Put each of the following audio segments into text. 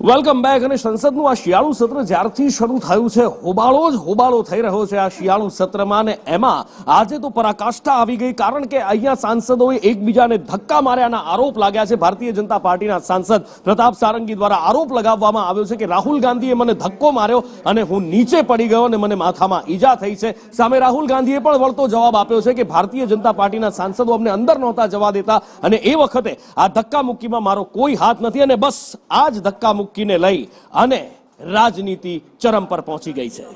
Welcome back. અને સંસદનું આ શિયાળુ સત્ર જ્યારથી શરૂ થયું છે હોબાળો થઈ રહ્યો છે આ શિયાળુ સત્રમાં. અને એમાં આજે તો પરાકાષ્ઠા આવી ગઈ, કારણ કે અહીંયા સાંસદોએ એકબીજાને ધક્કા માર્યાના આરોપ લાગ્યા છે. ભારતીય જનતા પાર્ટીના સાંસદ પ્રતાપ સારંગી દ્વારા આરોપ લગાવવામાં આવ્યો છે કે રાહુલ ગાંધીએ મને ધક્કો માર્યો અને હું નીચે પડી ગયો અને મને માથામાં ઈજા થઈ છે. સામે રાહુલ ગાંધીએ પણ વળતો જવાબ આપ્યો છે કે ભારતીય જનતા પાર્ટીના સાંસદો અમને અંદર નહોતા જવા દેતા અને એ વખતે આ ધક્કા મુક્કીમાં મારો કોઈ હાથ નથી. અને બસ આ જ ધક્કા મુક્કીને લઈ અને રાજનીતિ ચરમ પર પહોંચી ગઈ છે.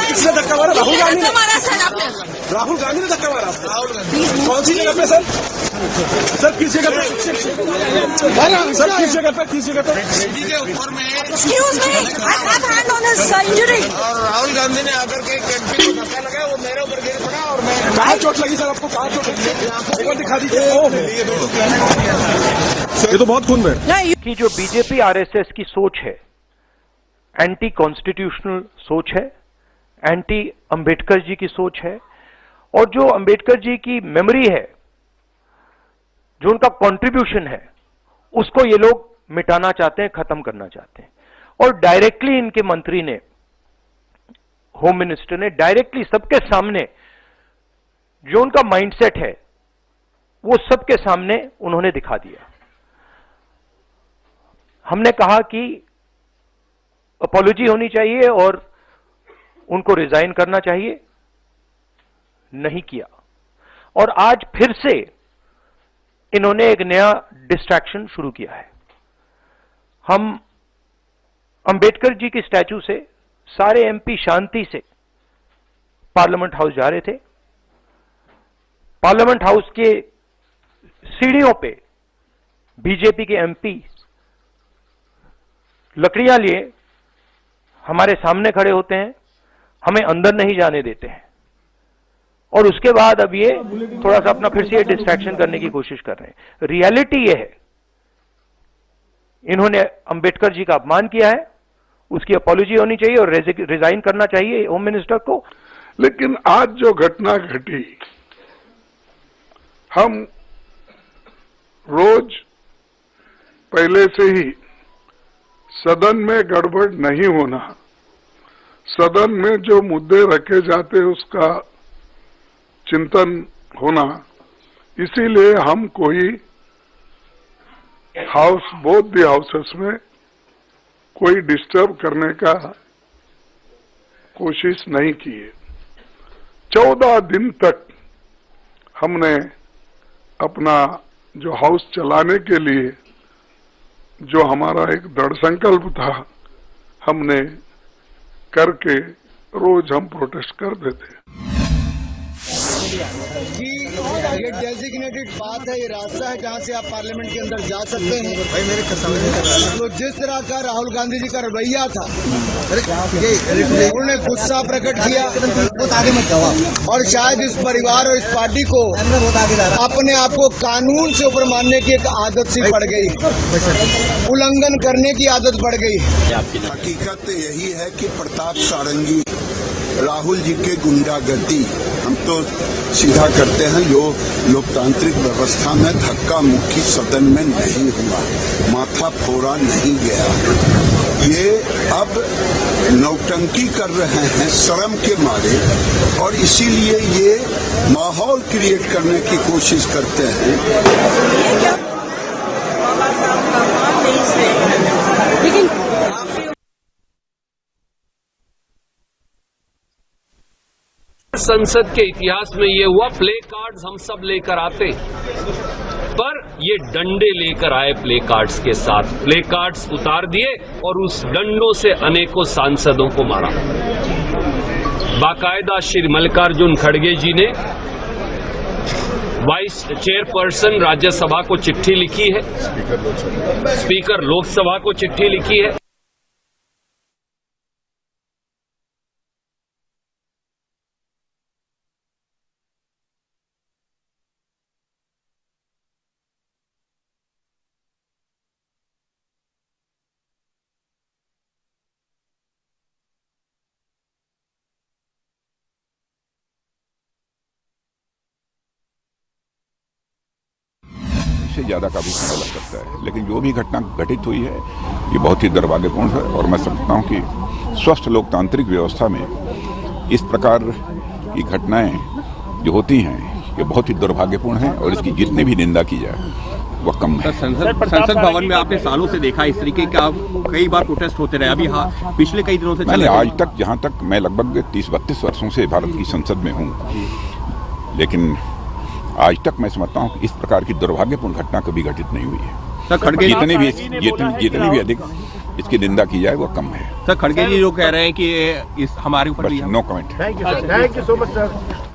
किसने धक्का मारा? राहुल गांधी ने धक्का मारा। कौन सी जगह पे सर? सर किस जगह पे? सर किस जगह पे? किस जगह पे? के ऊपर में Excuse me, I have hand on his injury. और राहुल गांधी ने आकर के कैंपिंग को धक्का लगाया, वो मेरे ऊपर गिर पड़ा और मैं कहाँ चोट लगी सर? आपको कहाँ चोट लगी? एक बार दिखा दीजिए। ये तो बहुत खून है कि जो बीजेपी आरएसएस की सोच है, एंटी कॉन्स्टिट्यूशनल सोच है, एंटी अंबेडकर जी की सोच है, और जो अंबेडकर जी की मेमोरी है, जो उनका कंट्रीब्यूशन है, उसको ये लोग मिटाना चाहते हैं, खत्म करना चाहते हैं. और डायरेक्टली इनके मंत्री ने, होम मिनिस्टर ने डायरेक्टली सबके सामने जो उनका माइंडसेट है वो सबके सामने उन्होंने दिखा दिया. हमने कहा कि अपॉलॉजी होनी चाहिए और उनको रिजाइन करना चाहिए, नहीं किया. और आज फिर से इन्होंने एक नया डिस्ट्रैक्शन शुरू किया है. हम अंबेडकर जी की स्टैचू से सारे एमपी शांति से पार्लियामेंट हाउस जा रहे थे. पार्लियामेंट हाउस के सीढ़ियों पे बीजेपी के एमपी लकड़ियां लिए हमारे सामने खड़े होते हैं, हमें अंदर नहीं जाने देते हैं. और उसके बाद अब ये थोड़ा सा अपना फिर से डिस्ट्रैक्शन करने की कोशिश कर रहे हैं. रियलिटी ये है, इन्होंने अंबेडकर जी का अपमान किया है, उसकी अपॉलॉजी होनी चाहिए और रिजाइन करना चाहिए होम मिनिस्टर को. लेकिन आज जो घटना घटी, हम रोज पहले से ही सदन में गड़बड़ नहीं होना, सदन में जो मुद्दे रखे जाते उसका चिंतन होना, इसीलिए हम कोई हाउस, बोथ दी हाउसेस में कोई डिस्टर्ब करने का कोशिश नहीं किए. 14 दिन तक हमने अपना जो हाउस चलाने के लिए जो हमारा एक दृढ़ संकल्प था, हमने करके रोज हम प्रोटेस्ट करते थे. ये डेजिग्नेटेड पाथ है, ये रास्ता है जहाँ से आप पार्लियामेंट के अंदर जा सकते हैं. तो जिस तरह का राहुल गांधी जी का रवैया था, उन्होंने गुस्सा प्रकट किया और शायद इस परिवार और इस पार्टी को अपने आप को कानून से ऊपर मानने की एक आदत सी पड़ गई, उल्लंघन करने की आदत बढ़ गई. हकीकत यही है कि प्रताप सारंगी राहुल जी के गुंडागर्दी हम तो सीधा करते हैं. जो लोकतांत्रिक व्यवस्था में धक्का मुक्की सदन में नहीं हुआ, माथा फोड़ा नहीं गया. ये अब नौटंकी कर रहे हैं शर्म के मारे, और इसीलिए ये माहौल क्रिएट करने की कोशिश करते हैं. संसद के इतिहास में ये हुआ, प्ले कार्ड्स हम सब लेकर आते, पर ये डंडे लेकर आए प्ले कार्ड्स के साथ. प्ले कार्ड्स उतार दिए और उस डंडों से अनेकों सांसदों को मारा. बाकायदा श्री मल्लिकार्जुन खड़गे जी ने वाइस चेयरपर्सन राज्यसभा को चिट्ठी लिखी है, स्पीकर लोकसभा को चिट्ठी लिखी है. से ज्यादा का भी समय लग सकता है, लेकिन जो भी घटना घटित हुई है ये बहुत ही दुर्भाग्यपूर्ण है। और मैं समझता हूँ कि स्वस्थ लोकतांत्रिक व्यवस्था में इस प्रकार की घटनाएं जो होती हैं ये बहुत ही दुर्भाग्यपूर्ण है और इसकी जितनी भी निंदा की जाए वह कम है। संसद भवन में आपने सालों से देखा इस तरीके का कई बार प्रोटेस्ट होते रहे, अभी हाँ पिछले कई दिनों से मैंने आज तक, जहां तक मैं लगभग 30-32 वर्षों से भारत की संसद में हूं, लेकिन आज तक मैं समझता हूं कि इस प्रकार की दुर्भाग्यपूर्ण घटना कभी घटित नहीं हुई है। सर खड़गे जितनी भी अधिक इसकी निंदा की जाए वह कम है। सर खड़गे जी जो कह रहे हैं कि इस हमारे ऊपर no comment. Thank you so much sir.